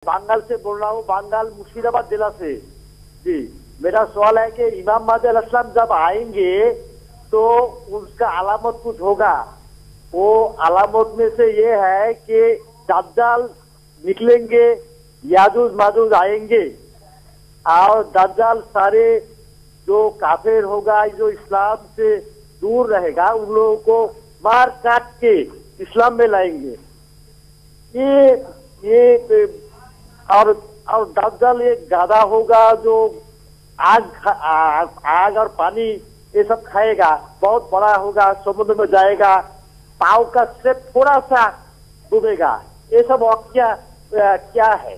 बंगाल से बोल रहा हूँ, बंगाल मुर्शिदाबाद जिला से। जी, मेरा सवाल है कि इमाम महदी अलैहिस्सलाम जब आएंगे तो उसका अलामत कुछ होगा। वो अलामत में से ये है कि दज्जाल निकलेंगे, याजूज माजूज आएंगे और दज्जाल सारे जो काफिर होगा, जो इस्लाम से दूर रहेगा, उन लोगों को मार काट के इस्लाम में लाएंगे। ये और दज्जाल एक गाधा होगा जो आग और पानी ये सब खाएगा, बहुत बड़ा होगा, समुद्र में जाएगा, पाँव का सिर्फ थोड़ा सा डूबेगा। ये सब क्या है?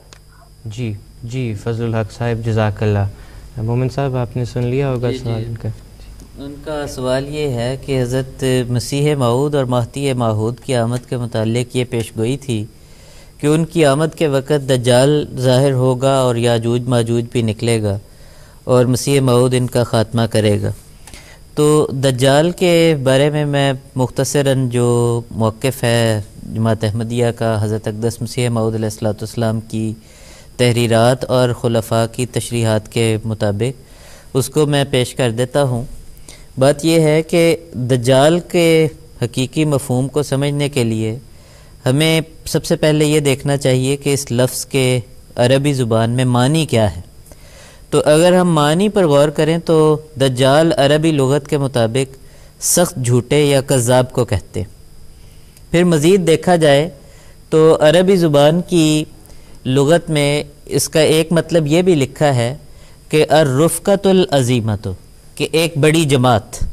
जी जी, फजलुल हक साहब, जज़ाकल्लाह। मोमिन साहब, आपने सुन लिया होगा सवाल इनका। उनका सवाल ये है कि हज़रत मसीह मऊद और महदी माऊद की आमद के मुताल्लिक़ ये पेशगोई थी कि उनकी आमद के वक़्त दज्जाल ज़ाहिर होगा और याजूज माजूज भी निकलेगा और मसीह मऊद इनका ख़ात्मा करेगा। तो दज्जाल के बारे में मैं मुख्तसरन जो मौक़िफ़ है जमात अहमदिया का हज़रत अक़दस मसीह मऊद अलैहिस्सलाम की तहरीरात और खुलफ़ा की तशरीहात के मुताबिक उसको मैं पेश कर देता हूँ। बात यह है कि दज्जाल के हकीकी मफ़हूम को समझने के लिए हमें सबसे पहले ये देखना चाहिए कि इस लफ्ज़ के अरबी ज़ुबान में मानी क्या है। तो अगर हम मानी पर गौर करें तो दज्जाल अरबी लुगत के मुताबिक सख्त झूठे या कज़्ज़ाब को कहते। फिर मज़ीद देखा जाए तो अरबी ज़ुबान की लुगत में इसका एक मतलब ये भी लिखा है कि अर्रुफ़क़तुल अज़ीमतु, कि एक बड़ी जमात।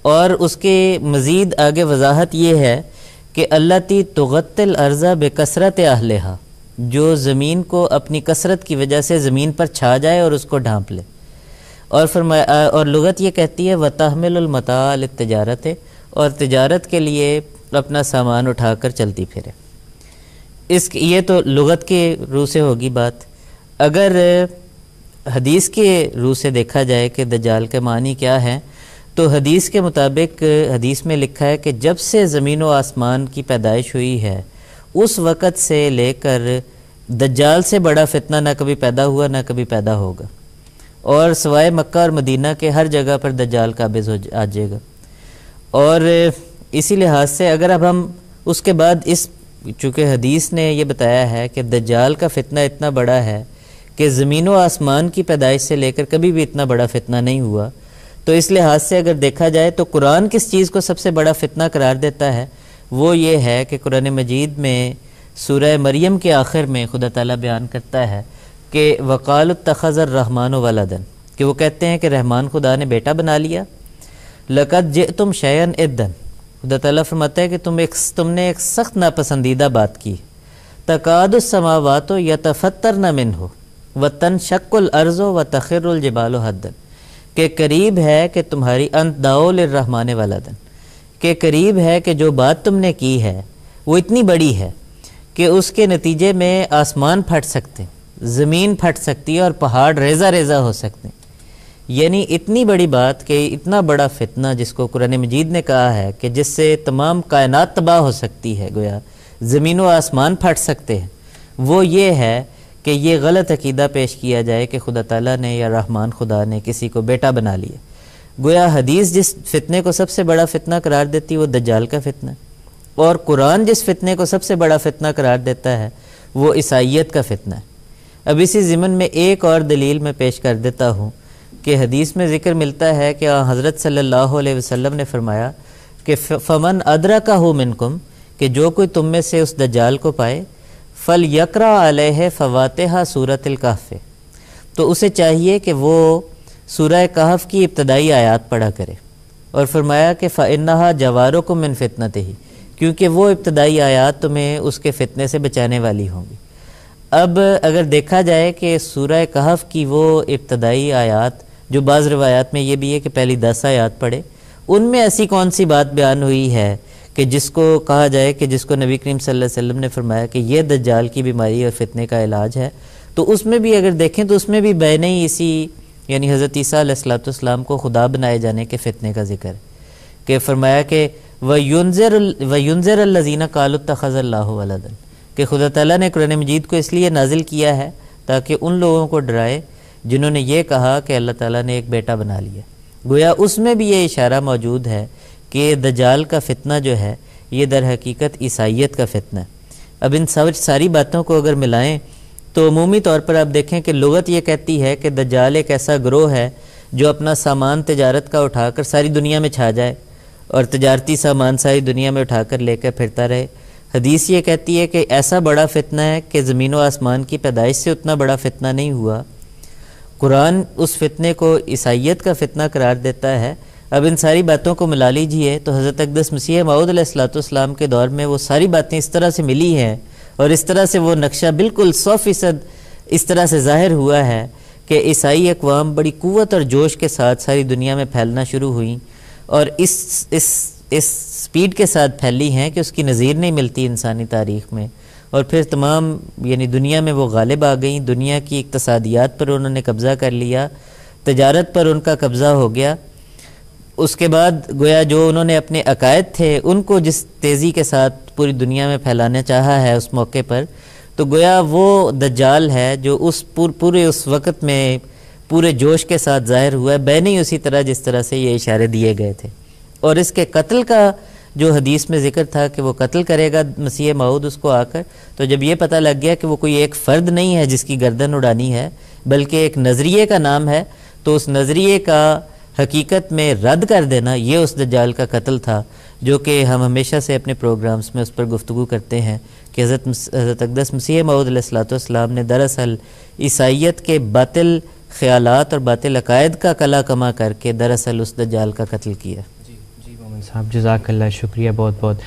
और उसके मज़ीद आगे वजाहत ये है कि अल्लती तुग़त्तिल अर्ज़ा बेकसरत अहलिहा, जो ज़मीन को अपनी कसरत की वजह से ज़मीन पर छा जाए और उसको ढांप ले। और फरमाया, और लुगत ये कहती है वतहमिलुल मता लित्तिजारत, और तिजारत के लिए अपना सामान उठाकर चलती फिरे। ये तो लुगत के रूह से होगी बात। अगर हदीस के रूह से देखा जाए कि दज्जाल के मानी क्या है, तो हदीस के मुताबिक हदीस में लिखा है कि जब से ज़मीन व आसमान की पैदाइश हुई है उस वक़्त से लेकर दज्जाल से बड़ा फितना ना कभी पैदा हुआ ना कभी पैदा होगा, और सवाए मक्का और मदीना के हर जगह पर दज्जाल काबिज़ आ जाएगा। और इसी लिहाज से अगर अब हम उसके बाद चूँकि हदीस ने ये बताया है कि दज्जाल का फितना इतना बड़ा है कि ज़मीन व आसमान की पैदाइश से लेकर कभी भी इतना बड़ा फितना नहीं हुआ, तो इस लिहाज से अगर देखा जाए तो कुरान किस चीज़ को सबसे बड़ा फितना करार देता है, वो ये है कि कुरान मजीद में सूरह मरियम के आखिर में खुदा ताला बयान करता है कि वक़ालु इत्तख़ज़र रहमानु वलदन, कि वो कहते हैं कि रहमान खुदा ने बेटा बना लिया। लक़द जिअतुम शयअन इद्दन, खुदा ताला फरमाता है कि तुमने एक सख्त नापसंदीदा बात की। तकादुस समावातु यतफ़त्तरन मिन्हु व तनशक्कुल अर्ज़ु व तख़िरुल जिबालु हद्दन, के करीब है कि तुम्हारी अंत दाओ लिर्रहमान वलदन, के करीब है कि जो बात तुमने की है वो इतनी बड़ी है कि उसके नतीजे में आसमान फट सकते, ज़मीन फट सकती है और पहाड़ रेज़ा रेज़ा हो सकते। यानी इतनी बड़ी बात कि इतना बड़ा फितना जिसको कुरान मजीद ने कहा है कि जिससे तमाम कायनात तबाह हो सकती है, गोया ज़मीन व आसमान फट सकते हैं, वो ये है कि ये गलत अकीदा पेश किया जाए कि खुदा ताला ने या रहमान खुदा ने किसी को बेटा बना लिया। गोया हदीस जिस फितने को सबसे बड़ा फितना करार देती है वो दज्जाल का फितना, और कुरान जिस फितने को सबसे बड़ा फितना करार देता है वो ईसाईयत का फितना है। अब इसी ज़िमन में एक और दलील मैं पेश कर देता हूँ कि हदीस में ज़िक्र मिलता है कि हज़रत सल्लल्लाहु अलैहि वसल्लम ने फरमाया कि फ़मन अदरकहु मिनकुम, कि जो कोई तुम में से उस दज्जाल को पाए, फल यकरा अलैहि फ़वातिहा सूरतिल कहफ़, तो उसे चाहिए कि वो सूरह कहफ़ की इब्तदाई आयात पढ़ा करे। और फरमाया कि फ़इन्नहा जवारुकुम मिन फ़ितनतिही, क्योंकि वो इब्तदाई आयात तुम्हें उसके फ़ितने से बचाने वाली होंगी। अब अगर देखा जाए कि सूरह कहफ़ की वो इब्तदाई आयात, जो बाज़ रिवायात में ये भी है कि पहली 10 आयात पढ़े, उनमें ऐसी कौन सी बात बयान हुई है कि जिसको कहा जाए कि जिसको नबी करीम सल्लल्लाहु अलैहि वसल्लम ने फरमाया कि ये दज्जाल की बीमारी और फितने का इलाज है। तो उसमें भी अगर देखें तो उसमें भी बैन ही इसी यानी हज़रत ईसा अलैहिस्सलाम को खुदा बनाए जाने के फितने का जिक्र है कि फरमाया कि वयुनज़िर अल्लज़ीना क़ालू इत्तख़ज़ल्लाहु वलदन, کہ خدا تعالیٰ نے قرآن مجید کو اس لیے نازل کیا ہے تاکہ ان لوگوں کو ڈرائے جنہوں نے یہ کہا کہ اللہ تعالیٰ نے ایک بیٹا بنا لیا. گویا اس میں بھی یہ اشارہ موجود ہے کہ دجال کا فتنہ جو ہے یہ در حقیقت عیسائیت کا فتنہ ہے. اب ان ساری باتوں کو اگر ملائیں تو عمومی طور پر آپ دیکھیں کہ لغت یہ کہتی ہے کہ دجال ایک ایسا گروہ ہے جو اپنا سامان تجارت کا اٹھا کر ساری دنیا میں چھا جائے اور تجارتی سامان ساری دنیا میں اٹھا کر لے کر پھرتا رہے. حدیث یہ کہتی ہے کہ ایسا بڑا فتنہ ہے کہ زمین و آسمان کی پیدائش سے اتنا بڑا فتنہ نہیں ہوا. قرآن اس فتنے کو عیسائیت کا فتنہ قرار دیتا ہے. اب ان ساری باتوں کو ملا لیجئے تو حضرت اقدس مسیح موعود علیہ السلام کے دور میں وہ ساری باتیں اس طرح سے ملی ہیں اور اس طرح سے وہ نقشہ بالکل 100% اس طرح سے ظاہر ہوا ہے کہ عیسائی اقوام بڑی قوت اور جوش کے ساتھ ساری دنیا میں پھیلنا شروع ہوئیں اور اس سپیڈ کے ساتھ پھیلی ہیں کہ اس کی نظیر نہیں ملتی انسانی تاریخ میں. اور پھر تمام یعنی دنیا میں وہ غالب آ گئیں، دنیا کی اقتصادیات پر انہوں نے قبضہ کر لیا، تجارت پر ان کا قبضہ ہو گیا. اس کے بعد گویا جو انہوں نے اپنے عقائد تھے ان کو جس تیزی کے ساتھ پوری دنیا میں پھیلانا چاہا ہے اس موقع پر، تو گویا وہ دجال ہے جو اس پورے اس وقت میں پورے جوش کے ساتھ ظاہر ہوا ہے، بینی اسی طرح جس طرح سے یہ اشارے دیے گئے تھے. اور اس کے قتل کا جو حدیث میں ذکر تھا کہ وہ قتل کرے گا مسیح موعود اس کو آ کر، تو جب یہ پتہ لگ گیا کہ وہ کوئی ایک فرد نہیں ہے جس کی گردن اڑانی ہے بلکہ ایک نظریے کا نام ہے، تو اس نظریے کا حقیقت میں رد کر دینا یہ اس دجال کا قتل تھا، جو کہ ہم ہمیشہ سے اپنے پروگرامز میں اس پر گفتگو کرتے ہیں کہ حضرت اقدس مسیح موعود علیہ السلام نے دراصل عیسائیت کے باطل خیالات اور باطل عقائد کا کلا کما کر کے دراصل اس دجال کا قتل کیا. جی مومن صاحب جزاک اللہ، شکریہ بہت بہت.